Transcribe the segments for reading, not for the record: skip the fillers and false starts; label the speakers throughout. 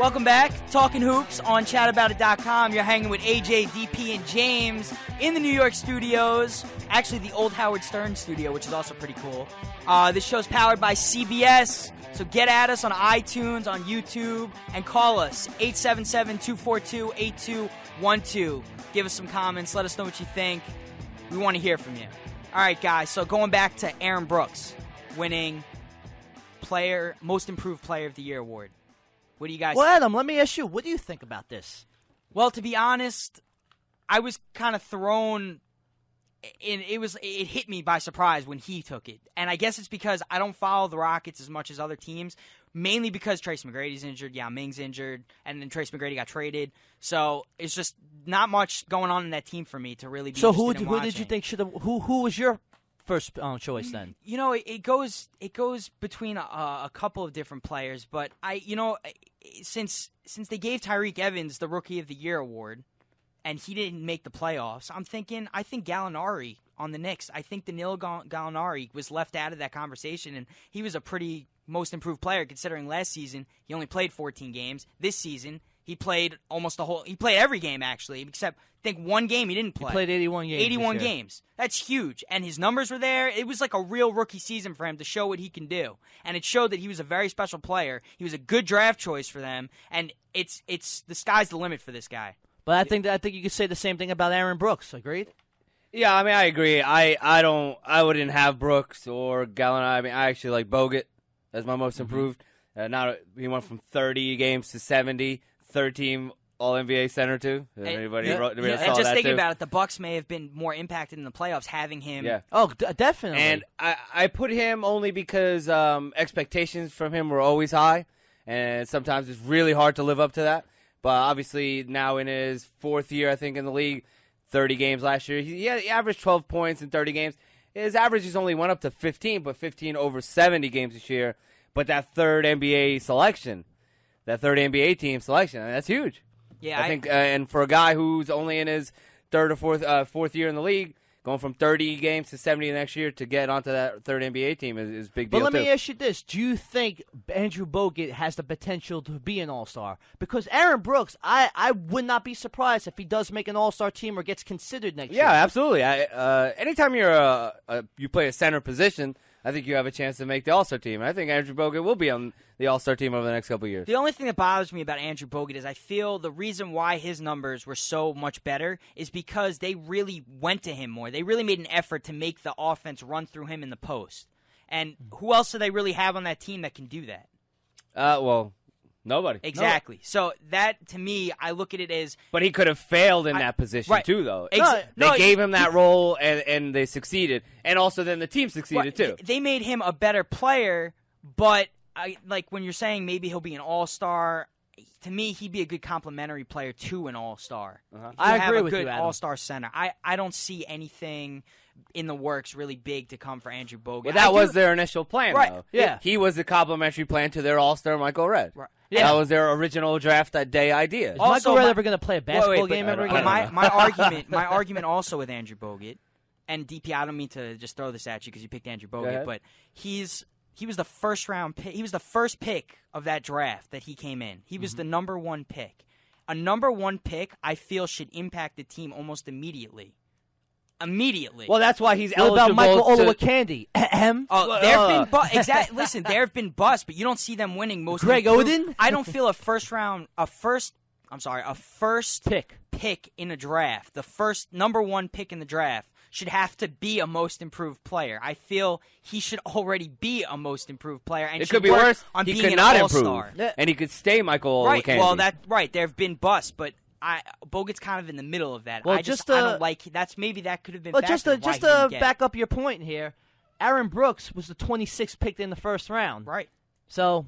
Speaker 1: Welcome back. Talkin Hoopz on chataboutit.com. You're hanging with AJ, DP, and James in the New York studios. Actually, the old Howard Stern studio, which is also pretty cool. This show's powered by CBS. So get at us on iTunes, on YouTube, and call us 877-242-8212. Give us some comments. Let us know what you think. We want to hear from you. All right, guys. So going back to Aaron Brooks winning Most Improved Player of the Year award. What do you guys think?
Speaker 2: Well, Adam, let me ask you, what do you think about this?
Speaker 1: Well, to be honest, I was kind of thrown in. It hit me by surprise when he took it. And I guess it's because I don't follow the Rockets as much as other teams, mainly because Trace McGrady's injured, Yao Ming's injured, and then Trace McGrady got traded. So it's just not much going on in that team for me to really be interested in watching.
Speaker 2: Who did you think should have? Who was your first choice then?
Speaker 1: You know, it goes between a couple of different players, but since they gave Tyreke Evans the Rookie of the Year award, and he didn't make the playoffs, I think Gallinari on the Knicks. I think Danilo Gallinari was left out of that conversation, and he was a pretty most improved player considering last season he only played 14 games. This season he played he played every game actually, except I think one game he didn't play.
Speaker 2: He played 81 games.
Speaker 1: 81 games. That's huge. And his numbers were there. It was like a real rookie season for him to show what he can do. And it showed that he was a very special player. He was a good draft choice for them. And it's the sky's the limit for this guy.
Speaker 2: But I think you could say the same thing about Aaron Brooks. Agreed?
Speaker 3: Yeah, I mean, I agree. I wouldn't have Brooks or Gallinari. I mean, I actually like Bogut as my most improved. Now he went from 30 games to 70, third team All-NBA center too. Anybody saw
Speaker 1: just
Speaker 3: that
Speaker 1: thinking
Speaker 3: too?
Speaker 1: about it, the Bucks may have been more impacted in the playoffs having him.
Speaker 3: Yeah.
Speaker 2: Oh, definitely.
Speaker 3: And I put him only because expectations from him were always high, and sometimes it's really hard to live up to that. But obviously now in his fourth year, I think, in the league, 30 games last year, he averaged 12 points in 30 games. His averages only went up to 15, but 15 over 70 games this year. But that third NBA selection, that third NBA team selection, I mean, that's huge.
Speaker 1: Yeah,
Speaker 3: I think, and for a guy who's only in his third or fourth year in the league, going from 30 games to 70 next year to get onto that third NBA team is a big deal.
Speaker 2: But let me ask you this. Do you think Andrew Bogut has the potential to be an all-star? Because Aaron Brooks, I would not be surprised if he does make an all-star team or gets considered next year.
Speaker 3: Yeah, absolutely. Anytime you play a center position, I think you have a chance to make the all-star team. I think Andrew Bogut will be on the all-star team over the next couple of years.
Speaker 1: The only thing that bothers me about Andrew Bogut is I feel the reason why his numbers were so much better is because they really went to him more. They really made an effort to make the offense run through him in the post. And who else do they really have on that team that can do that?
Speaker 3: Well, nobody.
Speaker 1: Exactly. No. So that, to me, I look at it as...
Speaker 3: But he could have failed in that position, too, though. They gave him that role, and they succeeded. And also then the team succeeded, too.
Speaker 1: They made him a better player, but when you're saying maybe he'll be an all-star, to me, he'd be a good complementary player to an all-star.
Speaker 2: I agree with you,
Speaker 1: a good
Speaker 2: Adam.
Speaker 1: all-star center. I don't see anything in the works really big to come for Andrew Bogut.
Speaker 3: Well, that was their initial plan, though.
Speaker 2: Yeah.
Speaker 3: He was the complementary plan to their all-star Michael Redd.
Speaker 1: Right.
Speaker 3: Yeah. That was their original draft day idea.
Speaker 2: Is Michael Redd ever going to play a basketball game ever again?
Speaker 1: My argument also with Andrew Bogut, and DP, I don't mean to just throw this at you because you picked Andrew Bogut, but he was the first round pick. He was the first pick of that draft that he came in. He was the number one pick. A number one pick, I feel, should impact the team almost immediately.
Speaker 3: Well, that's why he's eligible.
Speaker 2: What about Michael Olowokandi?
Speaker 1: There have been exactly. Listen, there have been busts, but you don't see them winning most.
Speaker 2: Greg Oden?
Speaker 1: I don't feel a first pick in a draft. The first number one pick in the draft should have to be a most improved player. I feel he should already be a most improved player, and
Speaker 3: it could be worse.
Speaker 1: On
Speaker 3: he
Speaker 1: being
Speaker 3: could
Speaker 1: an
Speaker 3: not
Speaker 1: all-star.
Speaker 3: improve, and he could stay Michael Olowokandi.
Speaker 1: Well, there have been busts, but Bogut's kind of in the middle of that.
Speaker 2: Well,
Speaker 1: I don't like maybe that could have been.
Speaker 2: Well, just to back up your point here, Aaron Brooks was the 26th pick in the first round.
Speaker 1: Right.
Speaker 2: So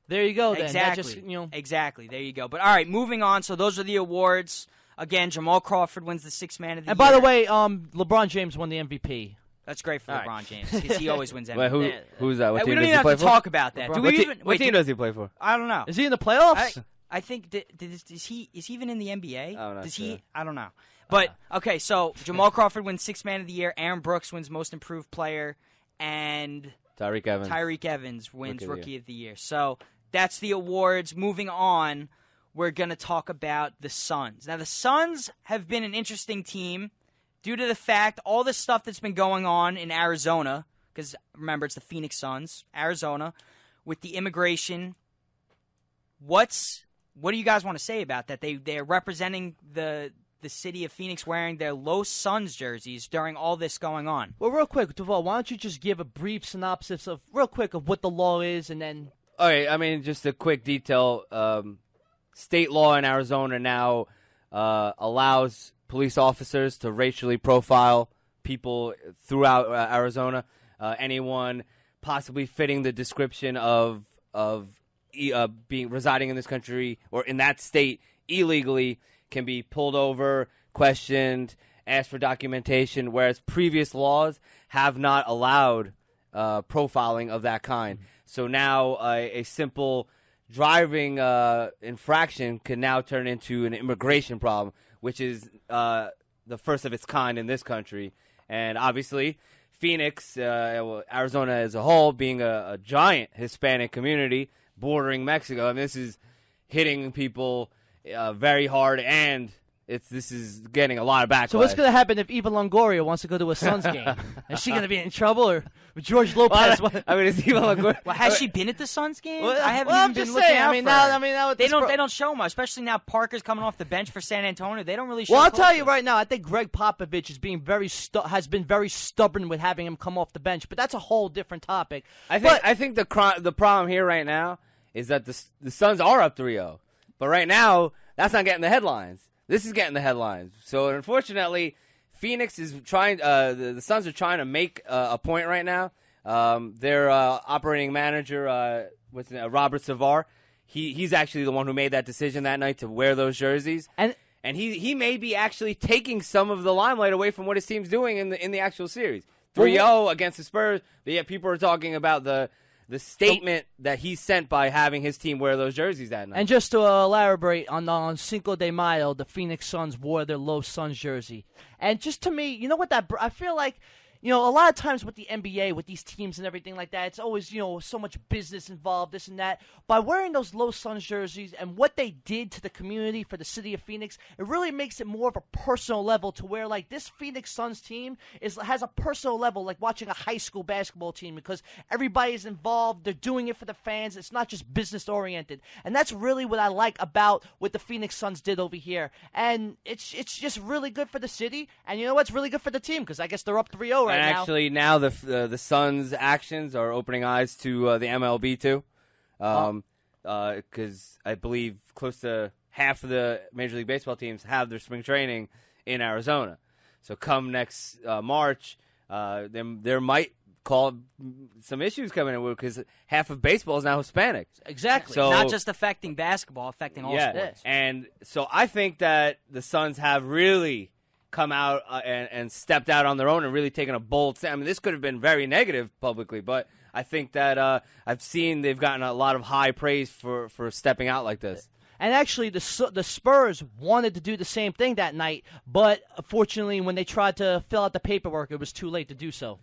Speaker 2: there you go. Then
Speaker 1: Exactly. Exactly. There you go. But all right, moving on. So those are the awards. Again, Jamal Crawford wins the Sixth Man of the Year.
Speaker 2: And by the way, LeBron James won the MVP.
Speaker 1: That's great for LeBron James because he always wins MVP.
Speaker 3: Wait, who's that? What team
Speaker 1: we don't
Speaker 3: does
Speaker 1: even
Speaker 3: he play
Speaker 1: have to
Speaker 3: for?
Speaker 1: talk about that.
Speaker 3: What team does he play for?
Speaker 1: I don't know.
Speaker 2: Is he in the playoffs?
Speaker 1: I think is he even in the NBA?
Speaker 3: I'm not sure.
Speaker 1: I don't know. But okay, so Jamal Crawford wins Sixth Man of the Year. Aaron Brooks wins Most Improved Player, and
Speaker 3: Tyreke Evans
Speaker 1: wins Rookie of the Year. So That's the awards. Moving on, we're going to talk about the Suns. Now, the Suns have been an interesting team due to the fact all the stuff that's been going on in Arizona, because remember, it's the Phoenix Suns, Arizona, with the immigration. What do you guys want to say about that? They're representing the city of Phoenix wearing their Los Suns jerseys during all this going on.
Speaker 2: Well, real quick, Duval, why don't you just give a brief synopsis of what the law is, and then...
Speaker 3: All right, I mean, just a quick detail. State law in Arizona now allows police officers to racially profile people throughout Arizona. Anyone possibly fitting the description of being residing in this country or in that state illegally can be pulled over, questioned, asked for documentation, whereas previous laws have not allowed profiling of that kind. So now a simple driving infraction can now turn into an immigration problem, which is the first of its kind in this country. And obviously, Phoenix, Arizona as a whole, being a giant Hispanic community bordering Mexico, and this is hitting people very hard, and this is getting a lot of backlash.
Speaker 2: So what's going to happen if Eva Longoria wants to go to a Suns game? Is she going to be in trouble, or George Lopez?
Speaker 3: I mean, is Eva Longoria?
Speaker 1: Well, has she been at the Suns games?
Speaker 2: Well,
Speaker 1: I haven't
Speaker 2: I'm
Speaker 1: even
Speaker 2: just
Speaker 1: been
Speaker 2: saying.
Speaker 1: looking out for her.
Speaker 2: Now
Speaker 1: They don't show much, especially now Parker's coming off the bench for San Antonio. They don't really show.
Speaker 2: Well, I'll tell
Speaker 1: coaches.
Speaker 2: you right now, I think Greg Popovich is being has been very stubborn with having him come off the bench, but that's a whole different topic.
Speaker 3: I think the problem here right now is that the Suns are up 3-0, but right now that's not getting the headlines. This is getting the headlines. So unfortunately, Phoenix is trying. The Suns are trying to make a point right now. Their operating manager, Robert Savar, he's actually the one who made that decision that night to wear those jerseys, and he may be actually taking some of the limelight away from what his team's doing in the actual series. 3-0 against the Spurs, but yet people are talking about the statement that he sent by having his team wear those jerseys that night.
Speaker 2: And just to elaborate, on Cinco de Mayo, the Phoenix Suns wore their Los Suns jersey. And just to me, you know what I feel like, a lot of times with the NBA, with these teams and everything like that, it's always, so much business involved, this and that. By wearing those Los Suns jerseys and what they did to the community for the city of Phoenix, it really makes it more of a personal level to where, like, this Phoenix Suns team has a personal level, like watching a high school basketball team, because everybody is involved. They're doing it for the fans. It's not just business-oriented. And that's really what I like about what the Phoenix Suns did over here. And it's just really good for the city. And you know what's really good for the team, because I guess they're up 3-0 right now.
Speaker 3: And actually, now the Suns' actions are opening eyes to the MLB too, because I believe close to half of the Major League Baseball teams have their spring training in Arizona. So come next March, there might call some issues coming in because half of baseball is now Hispanic.
Speaker 2: Exactly.
Speaker 3: So,
Speaker 1: not just affecting basketball, affecting all sports.
Speaker 3: And so I think that the Suns have really come out and stepped out on their own and really taken a bold stand. I mean, this could have been very negative publicly, but I think that I've seen they've gotten a lot of high praise for stepping out like this.
Speaker 2: And actually, the Spurs wanted to do the same thing that night, but unfortunately, when they tried to fill out the paperwork, it was too late to do so.